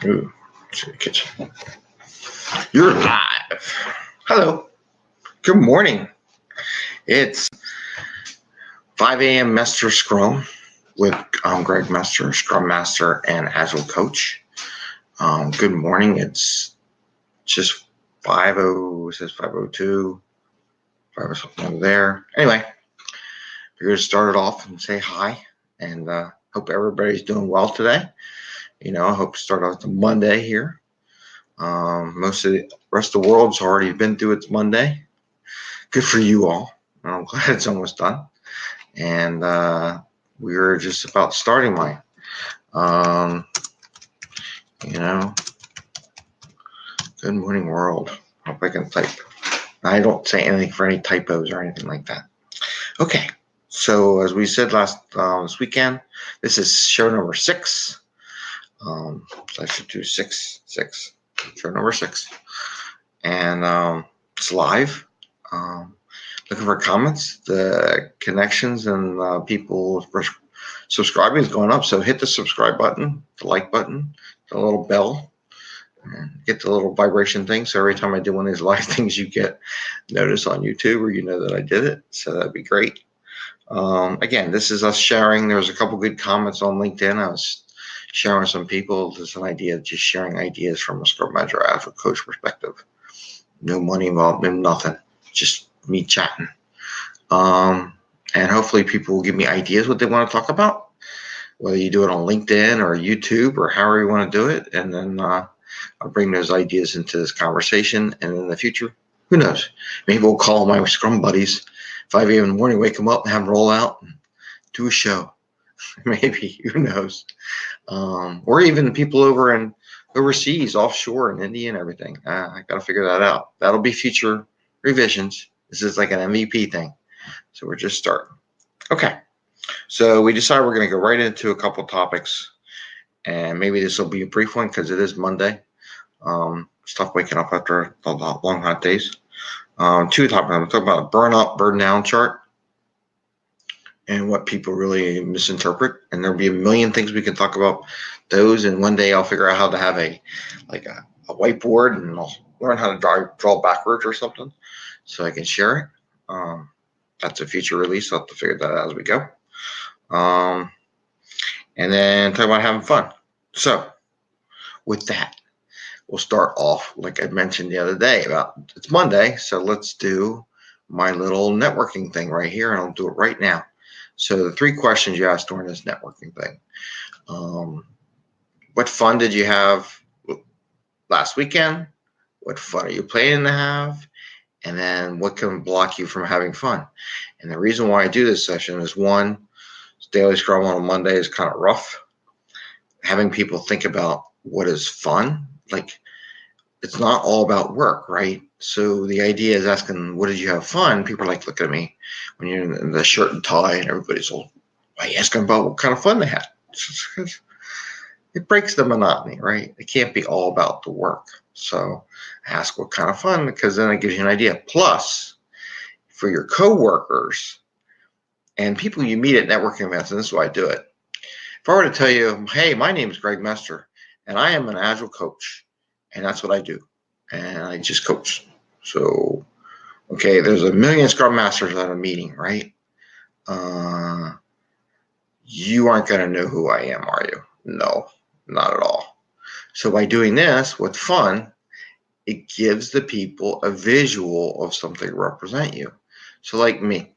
Ooh, it's in the kitchen. You're live. Hello. Good morning. It's 5 a.m. Mester Scrum with Greg Mester, Scrum Master and Agile Coach. Good morning. It's just 5:00. It says 5:02. 5 or something over there. Anyway, we're going to start it off and say hi, and hope everybody's doing well today. I hope to start off the Monday here. Most of the rest of the world's already been through its Monday. Good for you all. I'm glad it's almost done. And we're just about starting mine. Good morning, world. Hope I can type. I don't say anything for any typos or anything like that. Okay. So as we said this weekend, this is show number 6. So I should do 6, show number 6. And it's live. Looking for comments. The connections and people subscribing is going up. So hit the subscribe button, the like button, the little bell, and get the little vibration thing. So every time I do one of these live things, you get notice on YouTube, or you know that I did it. So that'd be great. Again, this is us sharing. There's a couple good comments on LinkedIn. I was sharing with some people. There's an idea of just sharing ideas from a Scrum Master Agile Coach perspective. No money involved, no nothing. Just me chatting. And hopefully people will give me ideas what they want to talk about, whether you do it on LinkedIn or YouTube or however you want to do it. And then I'll bring those ideas into this conversation. And in the future, who knows? Maybe we'll call my Scrum buddies 5 a.m. in the morning, wake them up and have them roll out and do a show. Maybe, who knows? Or even the people overseas, offshore in India and everything. I got to figure that out. That'll be future revisions. This is like an MVP thing. So we're just starting. Okay. So we decided we're going to go right into a couple topics. And maybe this will be a brief one because it is Monday. Stuff waking up after a long, hot days. 2 topics. I'm going to talk about a burn up, burn down chart and what people really misinterpret. And there'll be a million things we can talk about those. And one day I'll figure out how to have a whiteboard, and I'll learn how to draw backwards or something so I can share it. That's a future release. I'll have to figure that out as we go. And then talk about having fun. So with that, we'll start off, like I mentioned the other day, about it's Monday. So let's do my little networking thing right here, and I'll do it right now. So the 3 questions you asked during this networking thing. What fun did you have last weekend? What fun are you planning to have? And then what can block you from having fun? And the reason why I do this session is, 1, daily Scrum on a Monday is kind of rough. Having people think about what is fun. Like, it's not all about work, right? So the idea is asking, what did you have fun? People are like, look at me when you're in the shirt and tie and everybody's all, why are you asking about what kind of fun they had? It breaks the monotony, right? It can't be all about the work. So ask what kind of fun, because then it gives you an idea. Plus, for your coworkers and people you meet at networking events, and this is why I do it. If I were to tell you, hey, my name is Greg Mester, and I am an Agile coach, and that's what I do, and I just coach. So, okay, there's a million Scrum Masters at a meeting, right? You aren't going to know who I am, are you? No, not at all. So by doing this with fun, it gives the people a visual of something to represent you. So like me,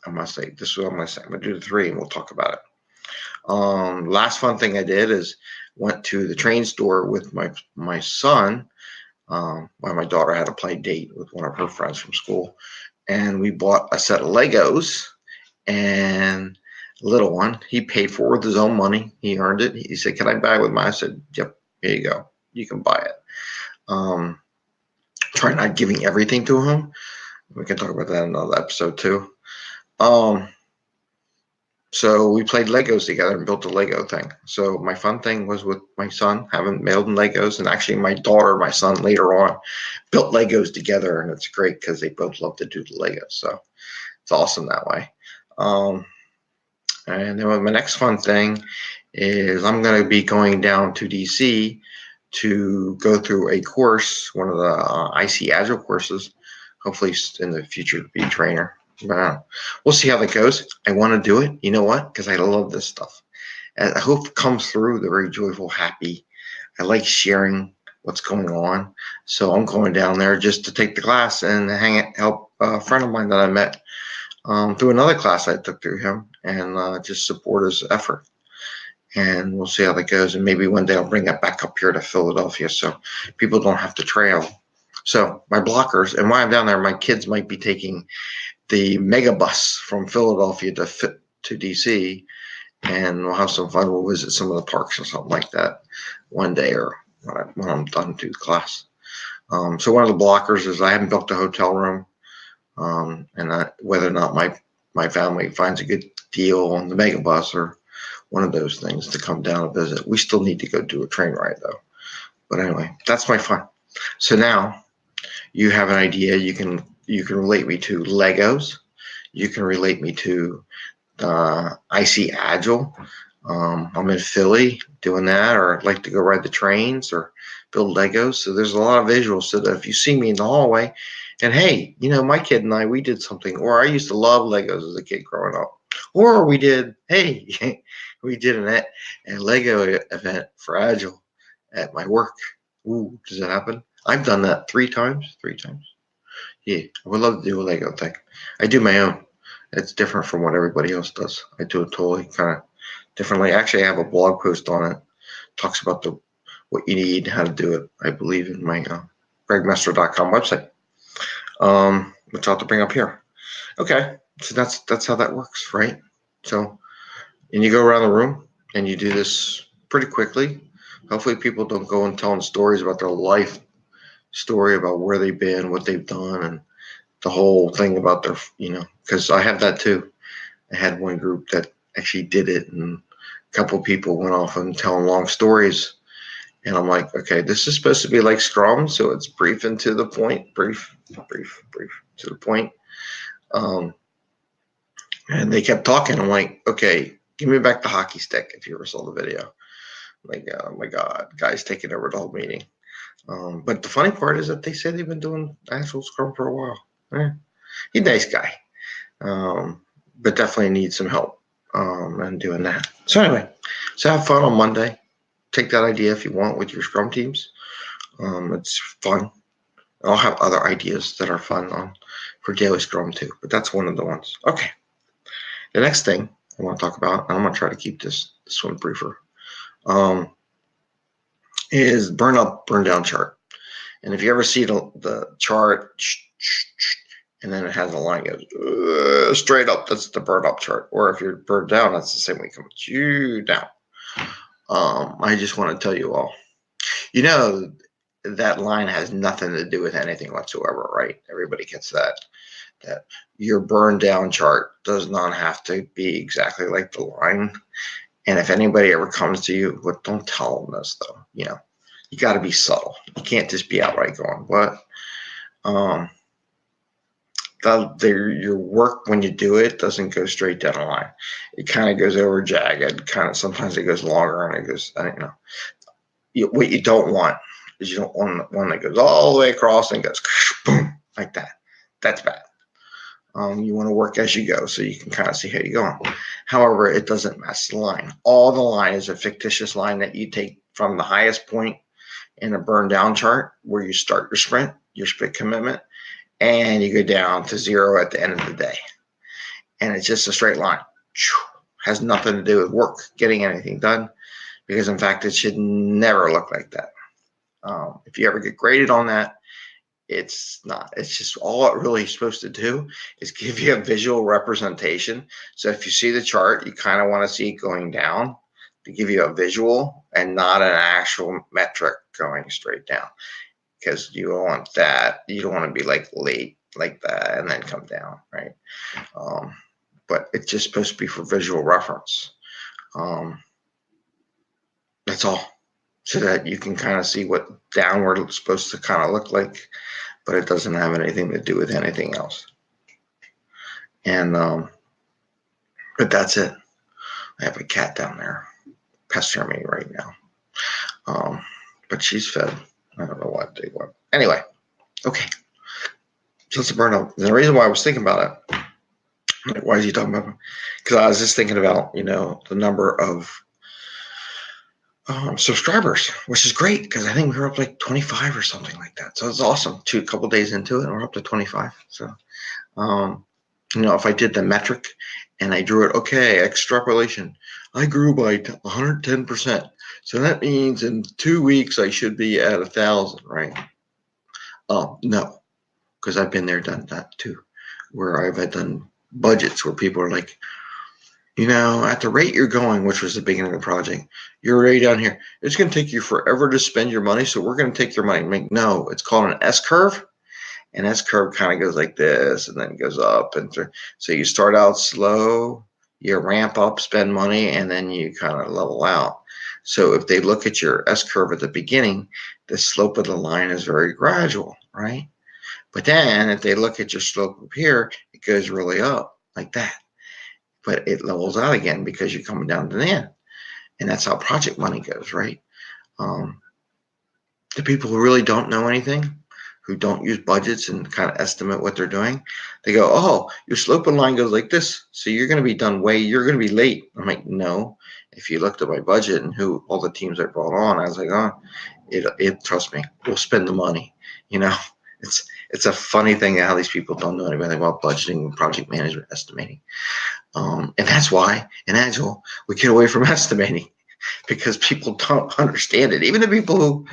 I'm going to say, this is what I'm going to say. I'm going to do the 3 and we'll talk about it. Last fun thing I did is went to the train store with my son, while my daughter had a play date with one of her friends from school. And we bought a set of Legos, and little one, he paid for it with his own money. He earned it. He said, can I buy it with mine? I said, yep, here you go. You can buy it. Try not giving everything to him. We can talk about that in another episode too. So we played Legos together and built a Lego thing. So my fun thing was with my son, having mailed in Legos, and actually my daughter, my son later on built Legos together, and it's great because they both love to do the Legos. So it's awesome that way. And then my next fun thing is I'm going to be going down to DC to go through a course, one of the IC Agile courses, hopefully in the future to be a trainer. But we'll see how that goes. I want to do it. You know what? Because I love this stuff. And I hope it comes through. They're very joyful, happy. I like sharing what's going on. So I'm going down there just to take the class and help a friend of mine that I met through another class I took through him, and just support his effort. And we'll see how that goes. And maybe one day I'll bring that back up here to Philadelphia so people don't have to travel. So my blockers, and while I'm down there, my kids might be taking the mega bus from Philadelphia to DC, and we'll have some fun. We'll visit some of the parks or something like that one day, or when I'm done to class. So one of the blockers is I haven't booked a hotel room, and whether or not my family finds a good deal on the mega bus or one of those things to come down and visit. We still need to go do a train ride though. But anyway, that's my fun. So now you have an idea. You can relate me to Legos. You can relate me to IC Agile. I'm in Philly doing that, or I'd like to go ride the trains or build Legos. So there's a lot of visuals so that if you see me in the hallway and hey, my kid and I, we did something, or I used to love Legos as a kid growing up, or we did a Lego event for Agile at my work. Ooh, does it happen? I've done that 3 times. Yeah, I would love to do a Lego thing. I do my own. It's different from what everybody else does. I do it totally kind of differently. Actually, I have a blog post on it. Talks about what you need, how to do it. I believe in my GregMester.com website, which I'll have to bring up here. Okay, so that's how that works, right? So, and you go around the room and you do this pretty quickly. Hopefully, people don't go and telling stories about their life story, about where they've been, what they've done, and the whole thing about their, because I have that too. I had one group that actually did it, and a couple of people went off and telling long stories. And I'm like, okay, this is supposed to be like Scrum, so it's brief and to the point, brief to the point. And they kept talking. I'm like, okay, give me back the hockey stick if you ever saw the video. Like, oh my God, guy's taking over the whole meeting. But the funny part is that they say they've been doing actual Scrum for a while. He's a nice guy, but definitely needs some help in doing that. So anyway, so have fun on Monday. Take that idea if you want with your Scrum teams. It's fun. I'll have other ideas that are fun for daily Scrum too, but that's one of the ones. Okay. The next thing I want to talk about, and I'm going to try to keep this one briefer, is burn up, burn down chart. And if you ever see the chart, and then it has a line goes straight up, that's the burn up chart. Or if you're burned down, that's the same way it comes down. I just want to tell you all, that line has nothing to do with anything whatsoever, right? Everybody gets that your burn down chart does not have to be exactly like the line. And if anybody ever comes to you, don't tell them this though. You got to be subtle. You can't just be outright going, what? Your work when you do it doesn't go straight down the line. It kind of goes over jagged. Sometimes it goes longer, and it goes. What you don't want is you don't want one that goes all the way across and goes boom like that. That's bad. You want to work as you go so you can kind of see how you're going. However, it doesn't mess the line. All the line is a fictitious line that you take from the highest point in a burn down chart where you start your sprint commitment, and you go down to 0 at the end of the day. And it's just a straight line. Has nothing to do with work, getting anything done, because in fact, it should never look like that. If you ever get graded on that, it's not. It's just all it really is supposed to do is give you a visual representation. So if you see the chart, you kind of want to see it going down to give you a visual and not an actual metric going straight down, because you don't want that. You don't want to be like late like that and then come down, right? But it's just supposed to be for visual reference. That's all. So that you can kind of see what downward is supposed to kind of look like, but it doesn't have anything to do with anything else. And but that's it. I have a cat down there pestering me right now. but she's fed. I don't know what they want. Anyway, okay. So it's a burnout. And the reason why I was thinking about it, like, why is he talking about it? Because I was just thinking about, the number of subscribers, which is great because I think we were up like 25 or something like that. So it's awesome. A couple days into it, and we're up to 25. So, if I did the metric and I drew it, okay, extrapolation, I grew by 110%. So that means in 2 weeks I should be at 1,000, right? No, because I've been there, done that too, where I've done budgets where people are like, at the rate you're going, which was the beginning of the project, you're already down here. It's going to take you forever to spend your money, so we're going to take your money. No, it's called an S curve, and S curve kind of goes like this, and then it goes up. And so you start out slow, you ramp up, spend money, and then you kind of level out. So if they look at your S curve at the beginning, the slope of the line is very gradual, right? But then if they look at your slope up here, it goes really up like that. But it levels out again because you're coming down to the end. And that's how project money goes, right? The people who really don't know anything, who don't use budgets and kind of estimate what they're doing, they go, oh, your slope of line goes like this. So you're going to be you're going to be late. I'm like, no. If you looked at my budget and who all the teams I brought on, I was like, oh, trust me, we'll spend the money. It's a funny thing how these people don't know anything about budgeting and project management estimating. And that's why in Agile, we get away from estimating because people don't understand it. Even the people who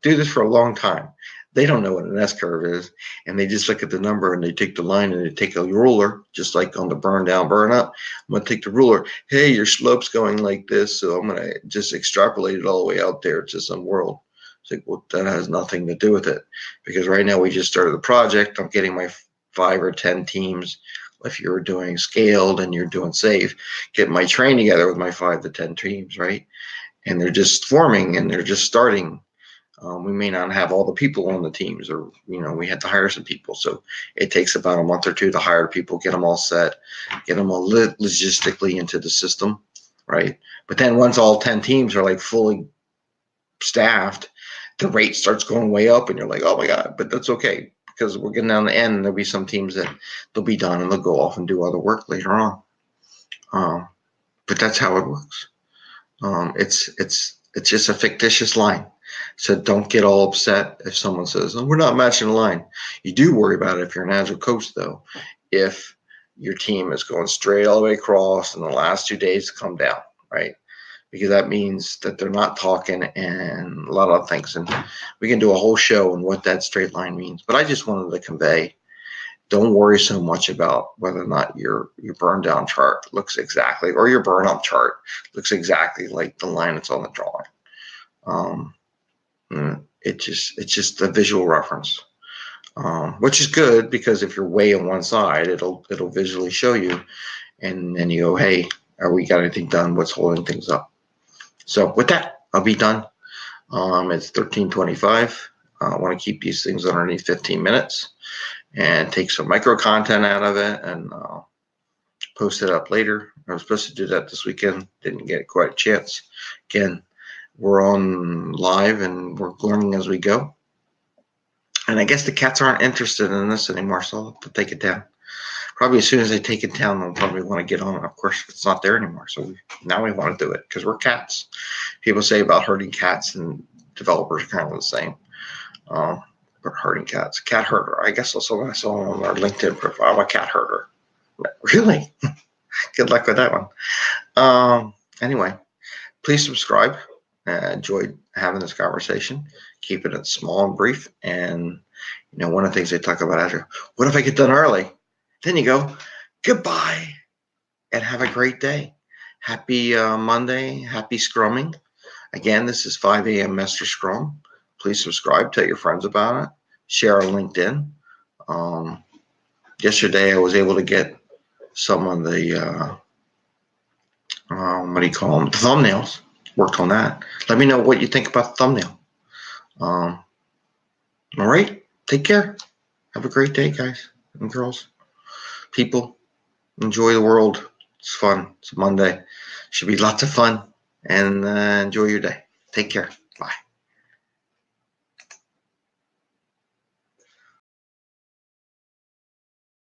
do this for a long time, they don't know what an S curve is. And they just look at the number and they take the line and they take a ruler, just like on the burn down, burn up. I'm going to take the ruler. Hey, your slope's going like this. So I'm going to just extrapolate it all the way out there to some world. It's like, well, that has nothing to do with it. Because right now we just started the project. I'm getting my 5 or 10 teams. If you're doing scaled and you're doing safe, get my train together with my 5 to 10 teams, right? And they're just forming and they're just starting. We may not have all the people on the teams, or we had to hire some people, so it takes about a month or two to hire people, get them all set, get them all logistically into the system, right? But then once all 10 teams are like fully staffed, the rate starts going way up, and you're like, oh my god! But that's okay, because we're getting down the end, and there'll be some teams that they'll be done and they'll go off and do other work later on. But that's how it works. It's just a fictitious line. So don't get all upset if someone says, oh, we're not matching the line. You do worry about it if you're an Agile coach, though, if your team is going straight all the way across and the last 2 days come down, right? Because that means that they're not talking and a lot of things. And we can do a whole show on what that straight line means. But I just wanted to convey, don't worry so much about whether or not your burn down chart looks exactly, or your burn up chart looks exactly like the line that's on the drawing. It's just a visual reference, which is good, because if you're way on one side, it'll visually show you, and then you go, hey, are we got anything done? What's holding things up? So with that, I'll be done. It's 13:25. I want to keep these things underneath 15 minutes and take some micro content out of it and post it up later. I was supposed to do that this weekend, didn't get quite a chance. Again, we're on live and we're learning as we go. And I guess the cats aren't interested in this anymore, so I'll have to take it down. Probably as soon as they take it down, they'll probably want to get on it. Of course, it's not there anymore, so now we want to do it because we're cats. People say about herding cats and developers are kind of the same. But herding cats, cat herder. I guess also I saw on our LinkedIn profile, I'm a cat herder. Really? Good luck with that one. Anyway, please subscribe. Enjoyed having this conversation. Keeping it small and brief. And one of the things they talk about Agile, what if I get done early? Then you go, goodbye, and have a great day. Happy Monday. Happy scrumming. Again, this is 5 a.m. Mester Scrum. Please subscribe. Tell your friends about it. Share on LinkedIn. Yesterday, I was able to get some of the, what do you call them? The thumbnails. Worked on that. Let me know what you think about the thumbnail. All right. Take care. Have a great day, guys and girls. People, enjoy the world. It's fun. It's a Monday. Should be lots of fun. And enjoy your day. Take care.